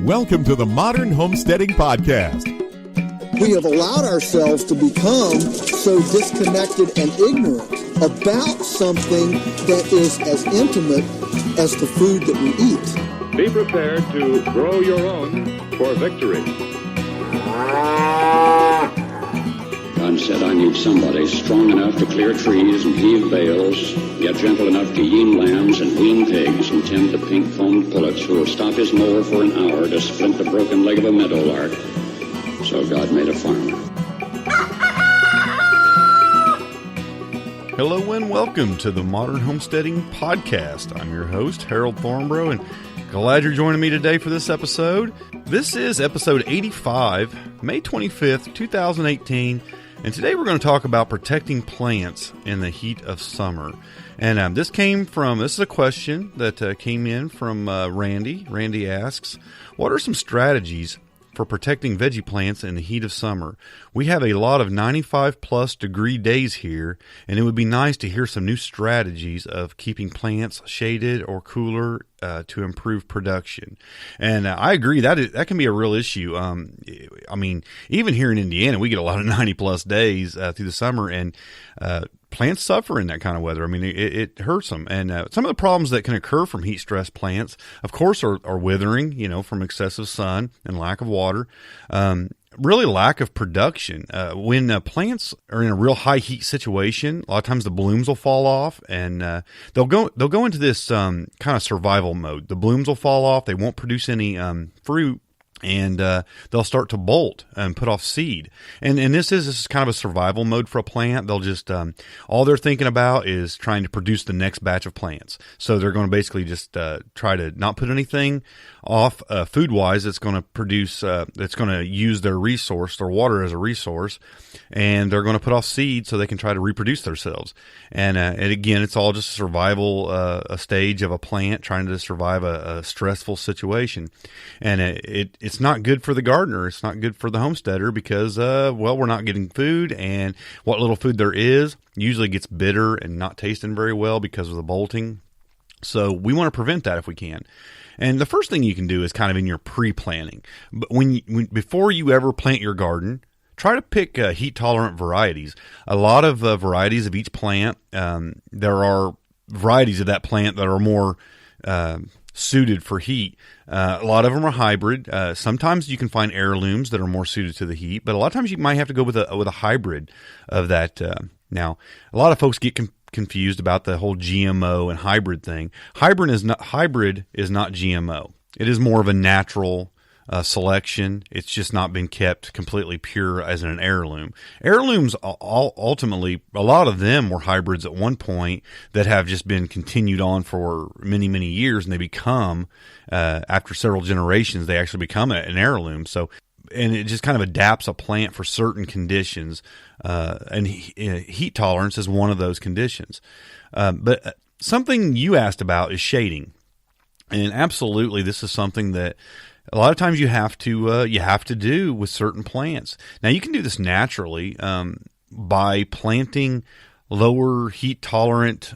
Welcome to the Modern Homesteading Podcast. We have allowed ourselves to become so disconnected and ignorant about something that is as intimate as the food that we eat. Be prepared to grow your own for victory. God said, I need somebody strong enough to clear trees and heave bales, yet gentle enough to yean lambs and wean pigs and tend the pink-combed pullets who will stop his mower for an hour to splint the broken leg of a meadowlark. So God made a farmer. Hello and welcome to the Modern Homesteading Podcast. I'm your host, Harold Thornborough, and glad you're joining me today for this episode. This is episode 85, May 25th, 2018, and today we're going to talk about protecting plants in the heat of summer. And this is a question that came in from Randy. Randy asks, what are some strategies for protecting veggie plants in the heat of summer? We have a lot of 95 plus degree days here, and it would be nice to hear some new strategies of keeping plants shaded or cooler to improve production. And I agree that can be a real issue. I mean, even here in Indiana, we get a lot of 90 plus days through the summer, and plants suffer in that kind of weather. I mean, it hurts them. And some of the problems that can occur from heat-stressed plants, of course, are withering, from excessive sun and lack of water. Really lack of production. When plants are in a real high heat situation, a lot of times the blooms will fall off, and they'll go into this kind of survival mode. The blooms will fall off. They won't produce any fruit. And they'll start to bolt and put off seed. And this is kind of a survival mode for a plant. They'll just, all they're thinking about is trying to produce the next batch of plants. So they're going to basically just try to not put anything off food-wise that's going to produce, that's going to use their resource, their water as a resource. And they're going to put off seed so they can try to reproduce themselves. And again, it's all just a survival a stage of a plant trying to survive a stressful situation. And it's not good for the gardener. It's not good for the homesteader because, we're not getting food, and what little food there is usually gets bitter and not tasting very well because of the bolting. So we want to prevent that if we can. And the first thing you can do is kind of in your pre-planting. But before you ever plant your garden, try to pick heat-tolerant varieties. A lot of varieties of each plant. There are varieties of that plant that are more suited for heat. A lot of them are hybrid. Sometimes you can find heirlooms that are more suited to the heat, but a lot of times you might have to go with a hybrid of that. Now, a lot of folks get confused about the whole GMO and hybrid thing. Hybrid is not GMO. It is more of a natural selection. It's just not been kept completely pure as an heirloom. Heirlooms, ultimately, a lot of them were hybrids at one point that have just been continued on for many, many years, and they become, after several generations, they actually become an heirloom. So, and it just kind of adapts a plant for certain conditions, and heat tolerance is one of those conditions. But something you asked about is shading, and absolutely, this is something that a lot of times you have to do with certain plants. Now, you can do this naturally by planting lower heat tolerant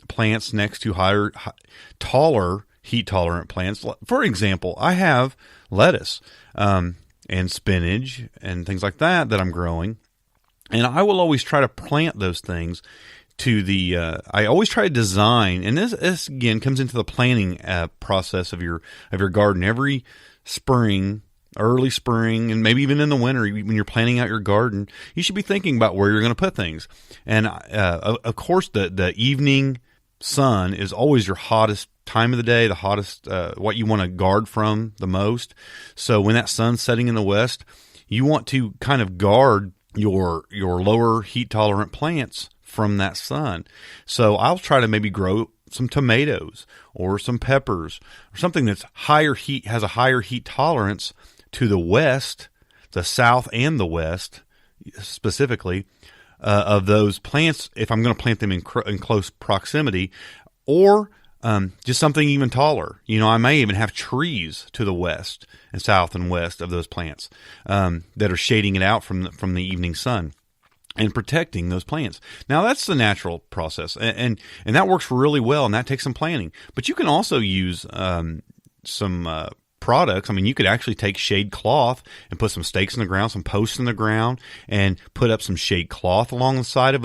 plants next to taller heat tolerant plants. For example, I have lettuce and spinach and things like that I'm growing, and I will always try to plant those things to the, I always try to design, and this again comes into the planning process of your garden. Every spring, early spring, and maybe even in the winter, when you're planning out your garden, you should be thinking about where you're going to put things. And of course, the evening sun is always your hottest time of the day, the hottest, what you want to guard from the most. So when that sun's setting in the west, you want to kind of guard your lower heat tolerant plants from that sun. So I'll try to maybe grow some tomatoes or some peppers or something that's has a higher heat tolerance to the west, the south and the west specifically, of those plants if I'm going to plant them in close proximity, or just something even taller. I may even have trees to the west and south and west of those plants that are shading it out from the evening sun and protecting those plants. Now, that's the natural process, and that works really well, and that takes some planning. But you can also use some products. I mean, you could actually take shade cloth and put some stakes in the ground, some posts in the ground, and put up some shade cloth along the side of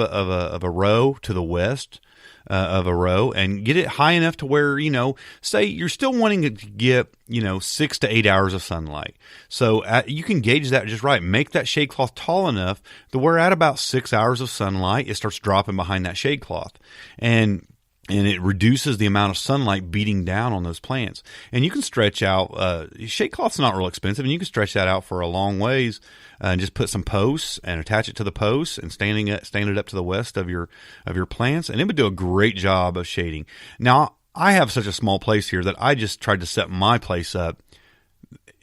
a row to the west of a row, and get it high enough to where, say you're still wanting to get, 6 to 8 hours of sunlight. So you can gauge that just right. Make that shade cloth tall enough to where at about 6 hours of sunlight, it starts dropping behind that shade cloth. And it reduces the amount of sunlight beating down on those plants. And you can stretch out, shade cloth's not real expensive, and you can stretch that out for a long ways, and just put some posts and attach it to the posts and stand it up to the west of your plants, and it would do a great job of shading. Now, I have such a small place here that I just tried to set my place up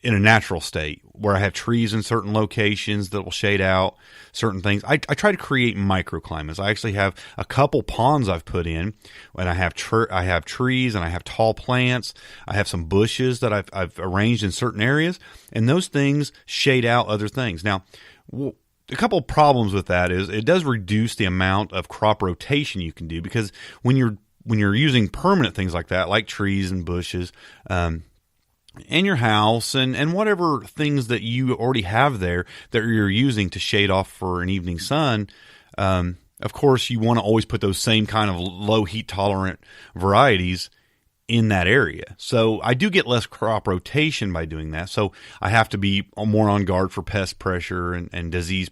in a natural state where I have trees in certain locations that will shade out certain things. I try to create microclimates. I actually have a couple ponds I've put in, and I have trees, and I have tall plants. I have some bushes that I've arranged in certain areas, and those things shade out other things. Now, a couple problems with that is it does reduce the amount of crop rotation you can do, because when you're using permanent things like that, like trees and bushes, in your house and whatever things that you already have there that you're using to shade off for an evening sun, of course you want to always put those same kind of low heat tolerant varieties in that area. So I do get less crop rotation by doing that. So I have to be more on guard for pest pressure and disease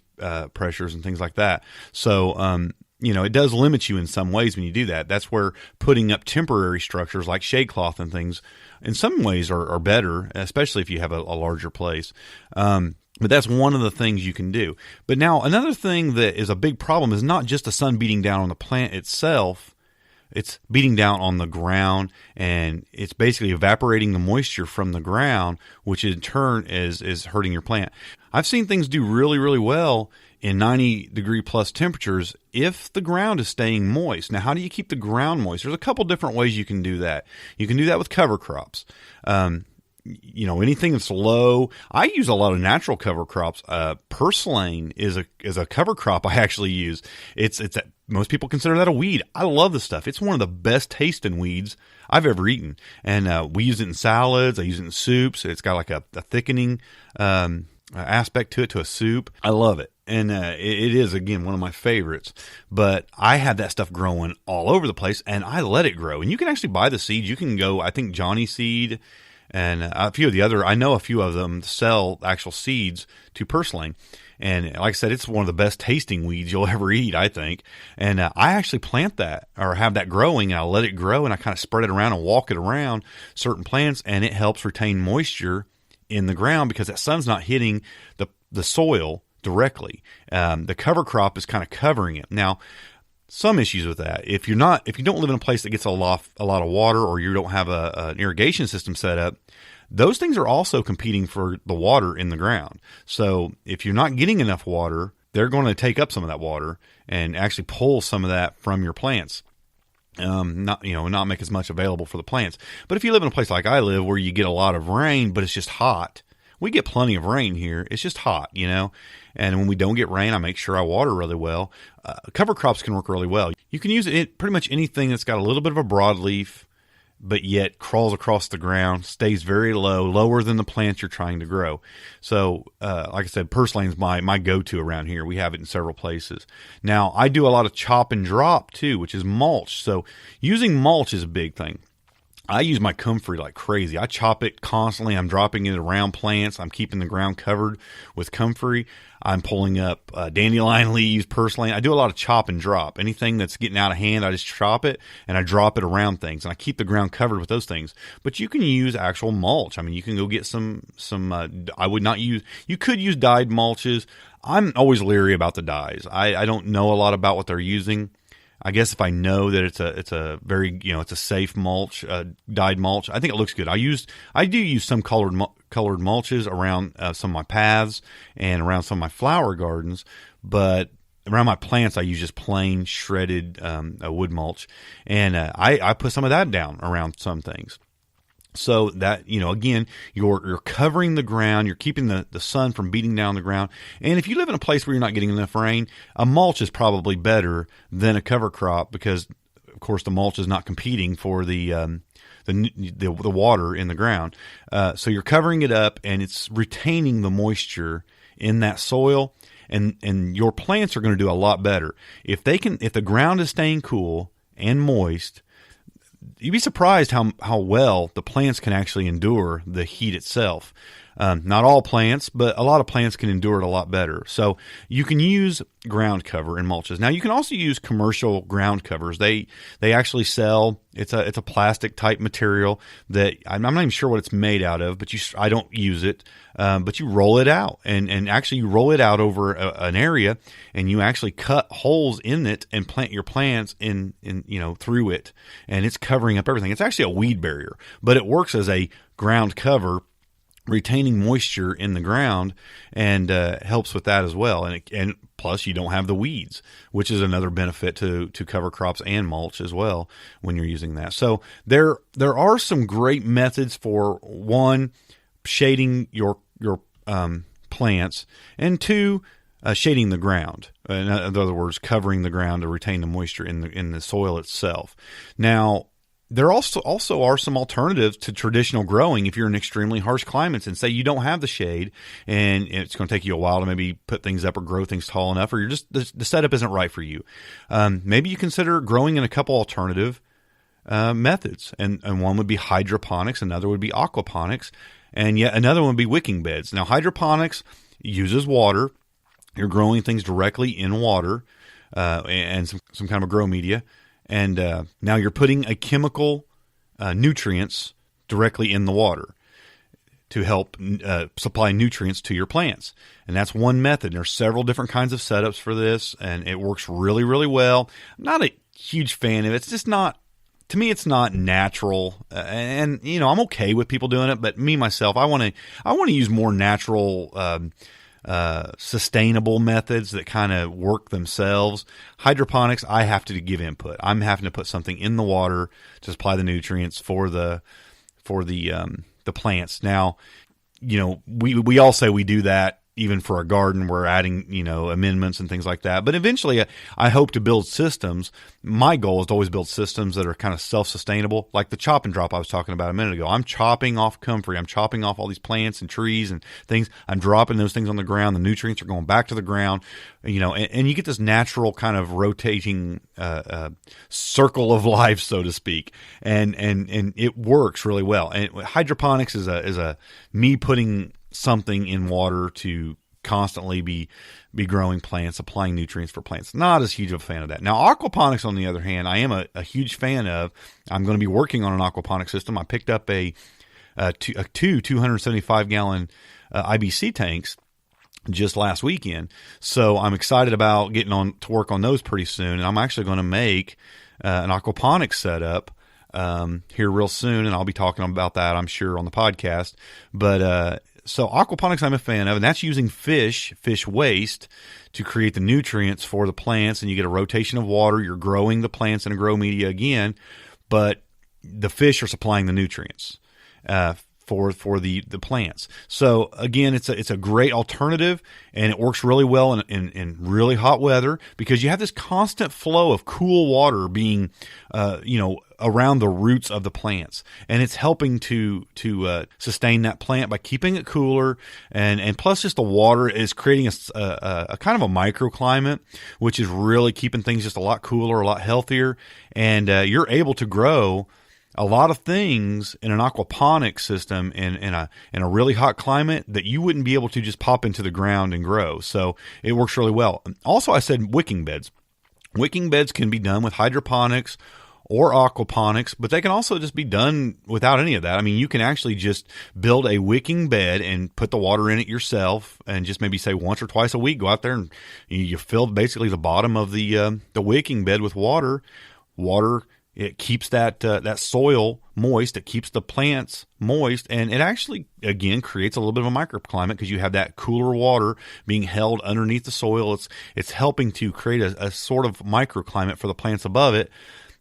pressures and things like that. So it does limit you in some ways when you do that. That's where putting up temporary structures like shade cloth and things in some ways are better, especially if you have a larger place. But that's one of the things you can do. But now another thing that is a big problem is not just the sun beating down on the plant itself. It's beating down on the ground, and it's basically evaporating the moisture from the ground, which in turn is hurting your plant. I've seen things do really, really well in 90-degree plus temperatures if the ground is staying moist. Now, how do you keep the ground moist? There's a couple different ways you can do that. You can do that with cover crops. Anything that's low. I use a lot of natural cover crops. Purslane is a cover crop I actually use. Most people consider that a weed. I love the stuff. It's one of the best tasting weeds I've ever eaten. And we use it in salads. I use it in soups. It's got like a thickening aspect to it, to a soup. I love it. And it is, again, one of my favorites. But I had that stuff growing all over the place, and I let it grow. And you can actually buy the seeds. You can go, I think, Johnny Seed and a few of the other, I know a few of them sell actual seeds to purslane. And like I said, it's one of the best tasting weeds you'll ever eat, I think. And I actually plant that or have that growing, and I let it grow, and I kind of spread it around and walk it around certain plants, and it helps retain moisture in the ground because that sun's not hitting the soil directly. The cover crop is kind of covering it. Now, some issues with that. If you don't live in a place that gets a lot of water, or you don't have an irrigation system set up, those things are also competing for the water in the ground. So if you're not getting enough water, they're going to take up some of that water and actually pull some of that from your plants. Not make as much available for the plants. But if you live in a place like I live, where you get a lot of rain, but it's just hot. We get plenty of rain here. It's just hot, And when we don't get rain, I make sure I water really well. Cover crops can work really well. You can use it pretty much anything that's got a little bit of a broadleaf, but yet crawls across the ground, stays very low, lower than the plants you're trying to grow. So, like I said, purslane's my go-to around here. We have it in several places. Now, I do a lot of chop and drop too, which is mulch. So using mulch is a big thing. I use my comfrey like crazy. I chop it constantly. I'm dropping it around plants. I'm keeping the ground covered with comfrey. I'm pulling up dandelion leaves, purslane. I do a lot of chop and drop. Anything that's getting out of hand, I just chop it and I drop it around things, and I keep the ground covered with those things. But you can use actual mulch. I mean, you can go get some. You could use dyed mulches. I'm always leery about the dyes. I don't know a lot about what they're using. I guess if I know that it's a very, it's a safe mulch, dyed mulch, I think it looks good. I do use some colored mulches around some of my paths and around some of my flower gardens, but around my plants I use just plain shredded wood mulch, and I put some of that down around some things. So that, again, you're covering the ground, you're keeping the sun from beating down the ground. And if you live in a place where you're not getting enough rain, a mulch is probably better than a cover crop because, of course, the mulch is not competing for the the water in the ground. So you're covering it up, and it's retaining the moisture in that soil, and your plants are going to do a lot better if the ground is staying cool and moist. You'd be surprised how well the plants can actually endure the heat itself. Not all plants, but a lot of plants can endure it a lot better. So you can use ground cover in mulches. Now you can also use commercial ground covers. They actually sell. It's a plastic type material that I'm not even sure what it's made out of, but I don't use it. But you roll it out, and actually you roll it out over an area, and you actually cut holes in it and plant your plants in through it, and it's covering up everything. It's actually a weed barrier, but it works as a ground cover, retaining moisture in the ground, and helps with that as well. And plus, you don't have the weeds, which is another benefit to cover crops and mulch as well when you're using that. So there are some great methods for, one, shading your plants, and two, shading the ground. In other words, covering the ground to retain the moisture in the soil itself. Now, there also are some alternatives to traditional growing if you're in extremely harsh climates, and say you don't have the shade, and it's going to take you a while to maybe put things up or grow things tall enough, or the setup isn't right for you. Maybe you consider growing in a couple alternative methods, and one would be hydroponics, another would be aquaponics, and yet another one would be wicking beds. Now, hydroponics uses water. You're growing things directly in water and some kind of a grow media. And now you're putting a chemical nutrients directly in the water to help supply nutrients to your plants. And that's one method. There's several different kinds of setups for this, and it works really, really well. I'm not a huge fan of it. It's just not, to me, it's not natural. And I'm okay with people doing it, but me, myself, I want to use more natural sustainable methods that kind of work themselves. Hydroponics, I have to give input. I'm having to put something in the water to supply the nutrients for the plants. Now, we all say we do that. Even for our garden, we're adding, amendments and things like that. But eventually, I hope to build systems. My goal is to always build systems that are kind of self-sustainable, like the chop and drop I was talking about a minute ago. I'm chopping off comfrey. I'm chopping off all these plants and trees and things. I'm dropping those things on the ground. The nutrients are going back to the ground, and you get this natural kind of rotating circle of life, so to speak. And it works really well. And hydroponics is a me putting something in water to constantly be growing plants, applying nutrients for plants. Not as huge of a fan of that. Now, aquaponics, on the other hand, I am a huge fan of. I'm going to be working on an aquaponics system. I picked up two 275-gallon IBC tanks just last weekend. So I'm excited about getting on to work on those pretty soon. And I'm actually going to make an aquaponics setup here real soon, and I'll be talking about that, I'm sure, on the podcast. But so aquaponics I'm a fan of, and that's using fish waste to create the nutrients for the plants, and you get a rotation of water. You're growing the plants in a grow media again, but the fish are supplying the nutrients for the plants. So again, it's a great alternative, and it works really well in really hot weather, because you have this constant flow of cool water being around the roots of the plants, and it's helping to sustain that plant by keeping it cooler, and plus just the water is creating a kind of a microclimate, which is really keeping things just a lot cooler, a lot healthier, and you're able to grow a lot of things in an aquaponics system in a really hot climate that you wouldn't be able to just pop into the ground and grow. So it works really well. Also, I said wicking beds. Wicking beds can be done with hydroponics or aquaponics, but they can also just be done without any of that. I mean, you can actually just build a wicking bed and put the water in it yourself, and just maybe say once or twice a week, go out there and you fill basically the bottom of the wicking bed with water. It keeps that soil moist. It keeps the plants moist, and it actually, again, creates a little bit of a microclimate because you have that cooler water being held underneath the soil. It's helping to create a sort of microclimate for the plants above it,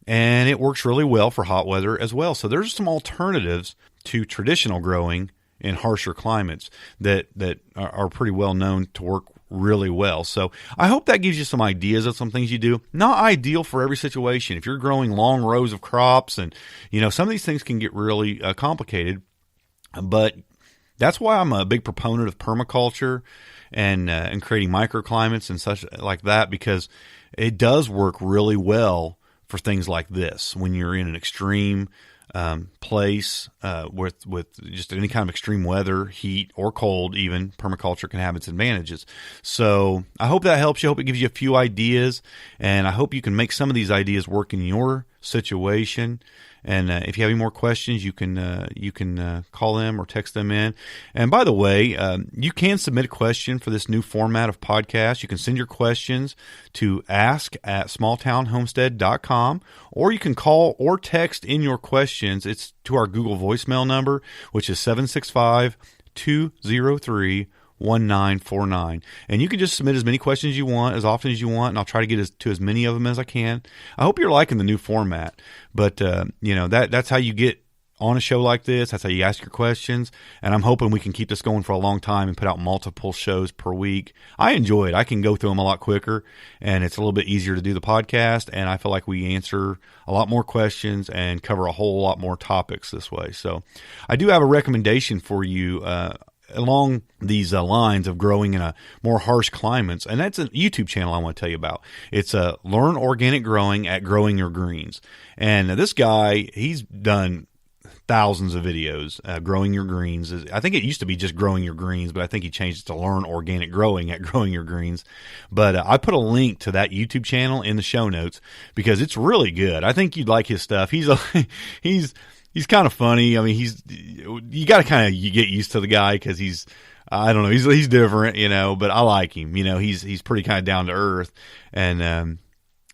and it works really well for hot weather as well. So there's some alternatives to traditional growing in harsher climates that are pretty well known to work really well. So I hope that gives you some ideas of some things you do. Not ideal for every situation. If you're growing long rows of crops and, some of these things can get really complicated, but that's why I'm a big proponent of permaculture and creating microclimates and such like that, because it does work really well for things like this. When you're in an extreme place with just any kind of extreme weather, heat or cold, even permaculture can have its advantages. So I hope that helps you. I hope it gives you a few ideas, and I hope you can make some of these ideas work in your situation. And if you have any more questions, you can call them or text them in. And by the way, you can submit a question for this new format of podcast. You can send your questions to ask@smalltownhomestead.com, or you can call or text in your questions. It's to our Google voicemail number, which is 765-203-1949. And you can just submit as many questions you want, as often as you want, and I'll try to get to as many of them as I can. I hope you're liking the new format, but that's how you get on a show like this. That's how you ask your questions, and I'm hoping we can keep this going for a long time and put out multiple shows per week. I enjoy it. I can go through them a lot quicker, and it's a little bit easier to do the podcast, and I feel like we answer a lot more questions and cover a whole lot more topics this way. So I do have a recommendation for you along these lines of growing in a more harsh climates, and that's a YouTube channel I want to tell you about. It's Learn Organic Growing at Growing Your Greens, and this guy, he's done thousands of videos. Growing Your Greens, I think it used to be just Growing Your Greens, but I think he changed it to Learn Organic Growing at Growing Your Greens. But I put a link to that YouTube channel in the show notes because it's really good. I think you'd like his stuff. He's kind of funny. I mean, you got to kind of get used to the guy because he's different, but I like him. He's pretty kind of down to earth and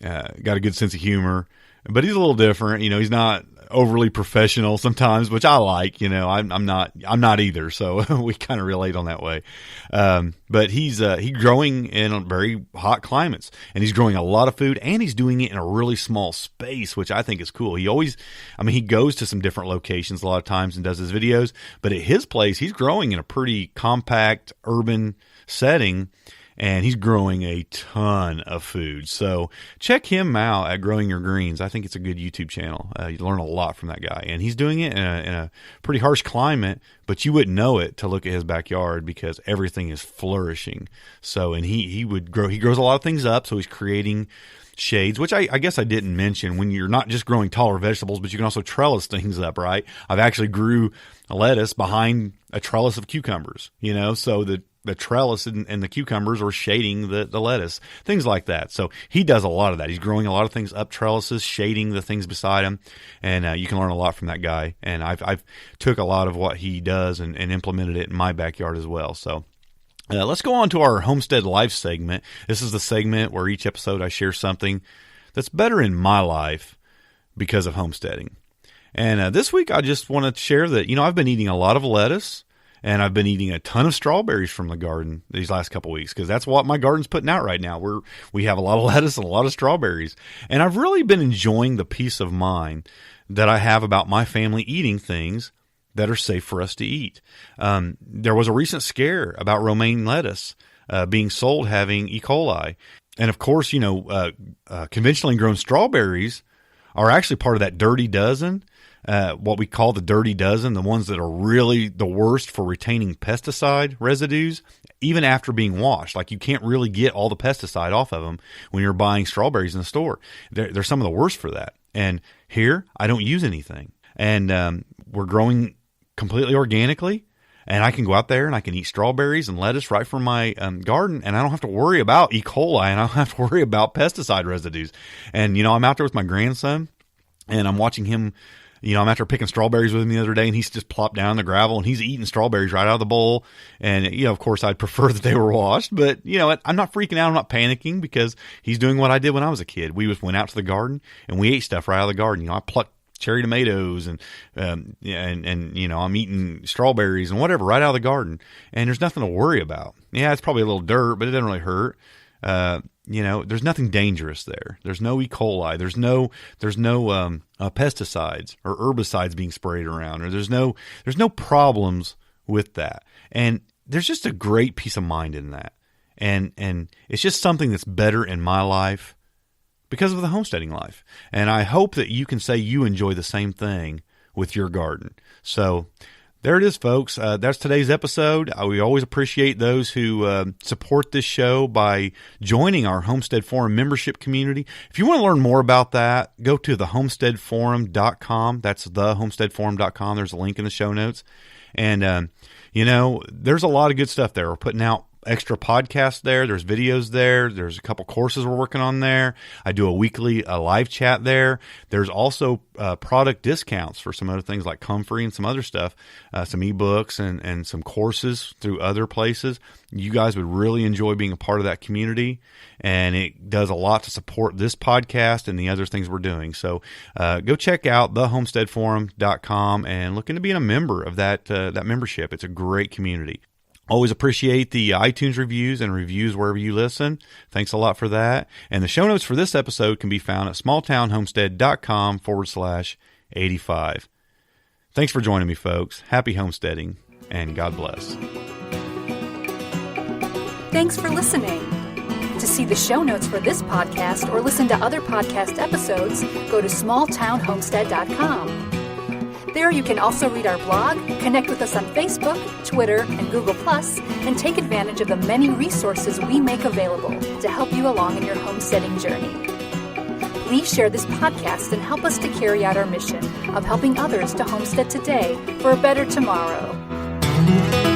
got a good sense of humor, but he's a little different. He's not overly professional sometimes, which I like. I'm not either, so we kind of relate on that way. But he's growing in very hot climates, and he's growing a lot of food, and he's doing it in a really small space, which I think is cool. He goes to some different locations a lot of times and does his videos, but at his place, he's growing in a pretty compact urban setting, and he's growing a ton of food. So check him out at Growing Your Greens. I think it's a good YouTube channel. You learn a lot from that guy. And he's doing it in a pretty harsh climate, but you wouldn't know it to look at his backyard because everything is flourishing. So, and he grows a lot of things up, so he's creating shades, which I guess I didn't mention. When you're not just growing taller vegetables, but you can also trellis things up, right? I've actually grew a lettuce behind a trellis of cucumbers, so the trellis and the cucumbers are shading the lettuce, things like that. So he does a lot of that. He's growing a lot of things up trellises, shading the things beside him, and you can learn a lot from that guy. And I've took a lot of what he does and implemented it in my backyard as well. So let's go on to our Homestead Life segment. This is the segment where each episode I share something that's better in my life because of homesteading. And this week I just want to share that, I've been eating a lot of lettuce, and I've been eating a ton of strawberries from the garden these last couple of weeks because that's what my garden's putting out right now. We have a lot of lettuce and a lot of strawberries. And I've really been enjoying the peace of mind that I have about my family eating things that are safe for us to eat. There was a recent scare about romaine lettuce being sold having E. coli. And of course, conventionally grown strawberries are actually part of that dirty dozen. What we call the dirty dozen, the ones that are really the worst for retaining pesticide residues, even after being washed. Like you can't really get all the pesticide off of them when you're buying strawberries in the store. They're some of the worst for that. And here, I don't use anything. And we're growing completely organically. And I can go out there and I can eat strawberries and lettuce right from my garden, and I don't have to worry about E. coli, and I don't have to worry about pesticide residues. And, I'm out there with my grandson, and I'm watching him. I'm after picking strawberries with him the other day, and he's just plopped down in the gravel, and he's eating strawberries right out of the bowl. And, of course, I'd prefer that they were washed. But, I'm not freaking out. I'm not panicking because he's doing what I did when I was a kid. We just went out to the garden, and we ate stuff right out of the garden. I plucked cherry tomatoes, and I'm eating strawberries and whatever right out of the garden. And there's nothing to worry about. Yeah, it's probably a little dirt, but it doesn't really hurt. There's nothing dangerous there. There's no E. coli. There's no pesticides or herbicides being sprayed around, or there's no problems with that. And there's just a great peace of mind in that. And it's just something that's better in my life because of the homesteading life. And I hope that you can say you enjoy the same thing with your garden. So there it is, folks. That's today's episode. We always appreciate those who support this show by joining our Homestead Forum membership community. If you want to learn more about that, go to thehomesteadforum.com. That's thehomesteadforum.com. There's a link in the show notes. And, there's a lot of good stuff there. We're putting out extra podcasts there. There's videos there. There's a couple courses we're working on there. I do a weekly live chat there. There's also product discounts for some other things like comfrey and some other stuff, some ebooks and some courses through other places. You guys would really enjoy being a part of that community, and it does a lot to support this podcast and the other things we're doing. So go check out thehomesteadforum.com and look into being a member of that membership. It's a great community. Always appreciate the iTunes reviews and reviews wherever you listen. Thanks a lot for that. And the show notes for this episode can be found at smalltownhomestead.com/85. Thanks for joining me, folks. Happy homesteading, and God bless. Thanks for listening. To see the show notes for this podcast or listen to other podcast episodes, go to smalltownhomestead.com. There you can also read our blog, connect with us on Facebook, Twitter, and Google+, and take advantage of the many resources we make available to help you along in your homesteading journey. Please share this podcast and help us to carry out our mission of helping others to homestead today for a better tomorrow.